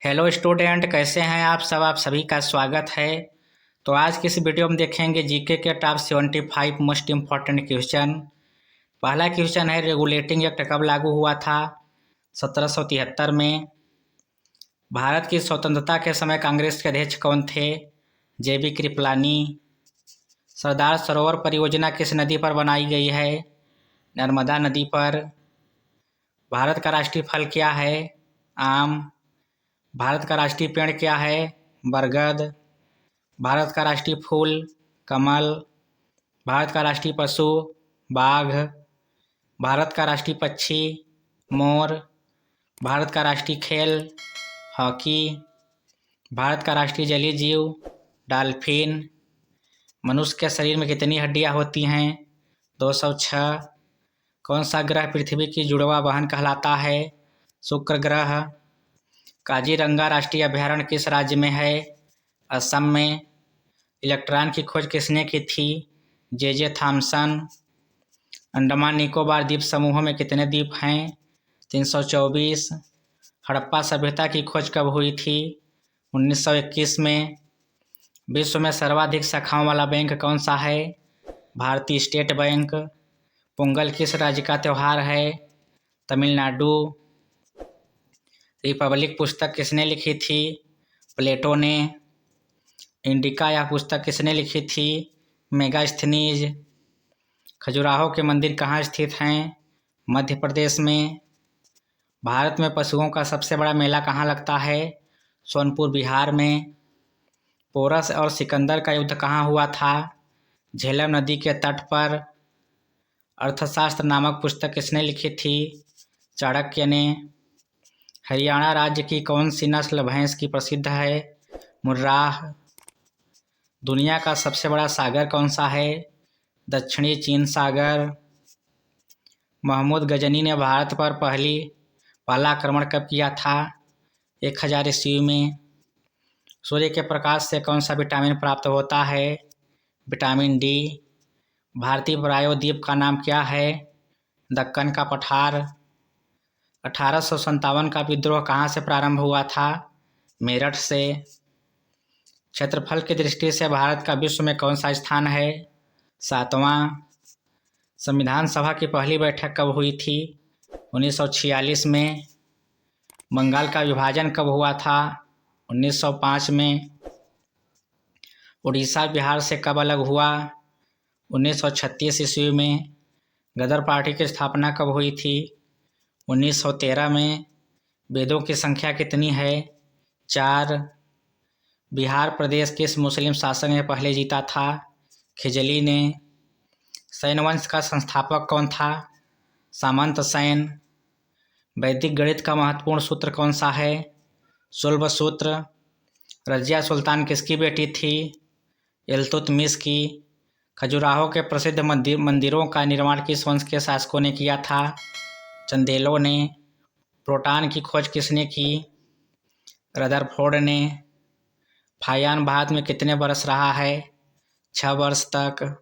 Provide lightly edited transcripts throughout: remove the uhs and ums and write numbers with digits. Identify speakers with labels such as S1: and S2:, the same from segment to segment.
S1: Hello student, कैसे हैं आप सभी का स्वागत है। तो आज की इस वीडियो में देखेंगे जीके के टॉप 75 मोस्ट इम्पॉर्टेंट क्वेश्चन। पहला क्वेश्चन है, रेगुलेटिंग एक्ट कब लागू हुआ था? 1773 में। भारत की स्वतंत्रता के समय कांग्रेस के अध्यक्ष कौन थे? जेबी कृपलानी। सरदार सरोवर परियोजना किस नदी पर बनाई गई है? नर्मदा नदी पर। भारत का राष्ट्रीय फल क्या है? आम। भारत का राष्ट्रीय पेड़ क्या है? बरगद। भारत का राष्ट्रीय फूल कमल। भारत का राष्ट्रीय पशु बाघ। भारत का राष्ट्रीय पक्षी मोर। भारत का राष्ट्रीय खेल हॉकी। भारत का राष्ट्रीय जलीय जीव डॉल्फिन। मनुष्य के शरीर में कितनी हड्डियां होती हैं? 206। कौन सा ग्रह पृथ्वी की जुड़वा बहन कहलाता है? शुक्र ग्रह। काजीरंगा राष्ट्रीय अभयारण्य किस राज्य में है? असम में। इलेक्ट्रॉन की खोज किसने की थी? J Thomson. अंडमान निकोबार द्वीप समूहों में कितने द्वीप हैं? 324। हड़प्पा सभ्यता की खोज कब हुई थी? 1921 में। विश्व में सर्वाधिक शाखाओं वाला बैंक कौन सा है? भारतीय स्टेट बैंक। पोंगल किस राज्य का त्यौहार है? तमिलनाडु। रिपब्लिक पुस्तक किसने लिखी थी? प्लेटो ने। इंडिका यह पुस्तक किसने लिखी थी? मेगास्थनीज। खजुराहो के मंदिर कहाँ स्थित हैं? मध्य प्रदेश में। भारत में पशुओं का सबसे बड़ा मेला कहाँ लगता है? सोनपुर बिहार में। पोरस और सिकंदर का युद्ध कहाँ हुआ था? झेलम नदी के तट पर। अर्थशास्त्र नामक पुस्तक किसने लिखी थी? चाणक्य ने। हरियाणा राज्य की कौन सी नस्ल भैंस की प्रसिद्ध है? मुर्राह। दुनिया का सबसे बड़ा सागर कौन सा है? दक्षिणी चीन सागर। महमूद गजनी ने भारत पर पहला आक्रमण कब किया था? 1000 ईस्वी में। सूर्य के प्रकाश से कौन सा विटामिन प्राप्त होता है? Vitamin D. भारतीय प्रायद्वीप का नाम क्या है? दक्कन का पठार। 1857 का विद्रोह कहाँ से प्रारंभ हुआ था? मेरठ से। क्षेत्रफल की दृष्टि से भारत का विश्व में कौन सा स्थान है? 7वां। संविधान सभा की पहली बैठक कब हुई थी? 1946 में। बंगाल का विभाजन कब हुआ था? 1905 में। उड़ीसा बिहार से कब अलग हुआ? 1936 ईस्वी में। गदर पार्टी की स्थापना कब हुई थी? 1913 में। वेदों की संख्या कितनी है? 4। बिहार प्रदेश किस मुस्लिम शासक ने पहले जीता था? खिजली ने। सैन वंश का संस्थापक कौन था? सामंत सैन। वैदिक गणित का महत्वपूर्ण सूत्र कौन सा है? शुल्ब सूत्र। रजिया सुल्तान किसकी बेटी थी? इल्तुतमिश की। खजुराहो के प्रसिद्ध मंदिरों का निर्माण किस वंश के शासकों ने किया था? चंदेलों ने। प्रोटॉन की खोज किसने की? रदरफोर्ड ने। फायान भारत में कितने वर्ष रहा है? 6 वर्ष तक।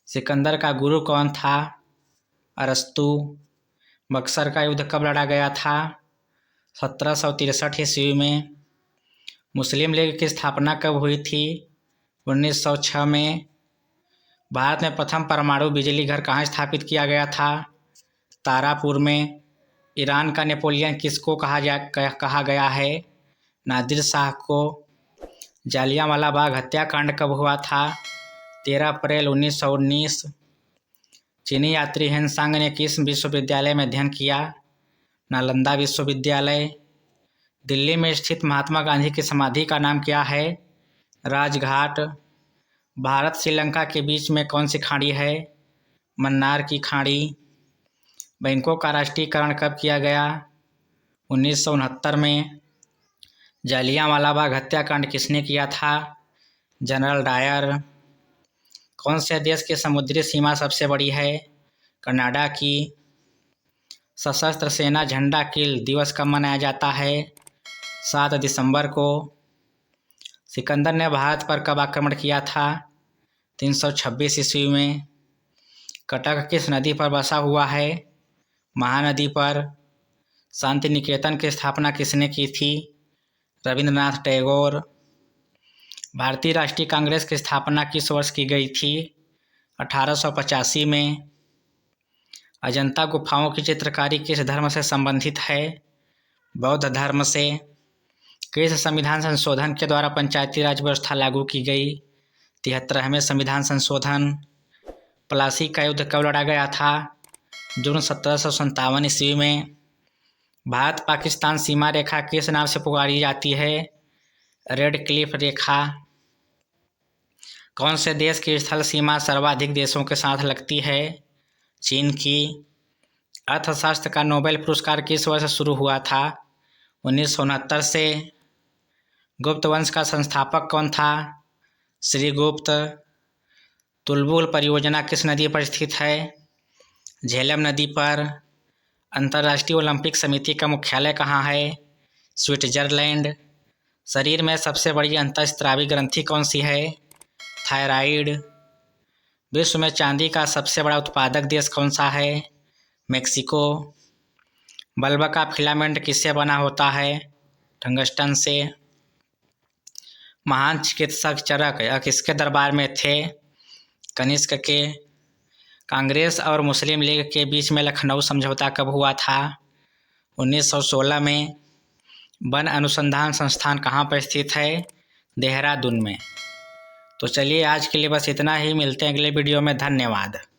S1: सिकंदर का गुरु कौन था? अरस्तु। बक्सर का युद्ध कब लड़ा गया था? 1763 ईस्वी में। मुस्लिम लीग की स्थापना कब हुई थी? 1906 में। भारत में प्रथम परमाणु बिजली घर कहाँ स्थापित किया गया था? तारापुर में। ईरान का नेपोलियन किसको कहा गया है? नादिर शाह को। जालियांवाला बाग हत्याकांड कब हुआ था? 13 अप्रैल 1919। चीनी यात्री हेनसांग ने किस विश्वविद्यालय में अध्ययन किया? नालंदा विश्वविद्यालय। दिल्ली में स्थित महात्मा गांधी की समाधि का नाम क्या है? राजघाट। भारत श्रीलंका के बीच में कौन सी खाड़ी है? मन्नार की खाड़ी। बैंकों का राष्ट्रीयकरण कब किया गया? 1969 में। जालियांवाला बाग हत्याकांड किसने किया था? General Dyer. कौन से देश की समुद्री सीमा सबसे बड़ी है? कनाडा की। सशस्त्र सेना झंडा कील दिवस कब मनाया जाता है? 7 दिसंबर को। सिकंदर ने भारत पर कब आक्रमण किया था? 326 ईस्वी में। कटक किस नदी पर बसा हुआ है? महानदी पर। शांति निकेतन की स्थापना किसने की थी? रविंद्रनाथ टैगोर। भारतीय राष्ट्रीय कांग्रेस की स्थापना किस वर्ष की गई थी? 1885 में। अजंता गुफाओं की चित्रकारी किस धर्म से संबंधित है? बौद्ध धर्म से। किस संविधान संशोधन के द्वारा पंचायती राज व्यवस्था लागू की गई? 73वें संविधान संशोधन। प्लासी का युद्ध कब लड़ा गया था? जून 1757 ईस्वी में। भारत पाकिस्तान सीमा रेखा किस नाम से पुकारी जाती है? रेड क्लिफ रेखा। कौन से देश की स्थल सीमा सर्वाधिक देशों के साथ लगती है? चीन की। अर्थशास्त्र का नोबेल पुरस्कार किस वर्ष शुरू हुआ था? 1969 से। गुप्त वंश का संस्थापक कौन था? श्रीगुप्त। तुलबुल परियोजना किस नदी पर स्थित है? झेलम नदी पर। अंतर्राष्ट्रीय ओलंपिक समिति का मुख्यालय कहाँ है? स्विट्जरलैंड। शरीर में सबसे बड़ी अंतःस्रावी ग्रंथि कौन सी है? थायराइड। विश्व में चांदी का सबसे बड़ा उत्पादक देश कौन सा है? मेक्सिको। बल्ब का फिलामेंट किससे बना होता है? टंगस्टन से। महान चिकित्सक चरक किसके दरबार में थे? कनिष्क के। कांग्रेस और मुस्लिम लीग के बीच में लखनऊ समझौता कब हुआ था? 1916 में। वन अनुसंधान संस्थान कहाँ पर स्थित है? देहरादून में। तो चलिए आज के लिए बस इतना ही, मिलते हैं अगले वीडियो में। धन्यवाद।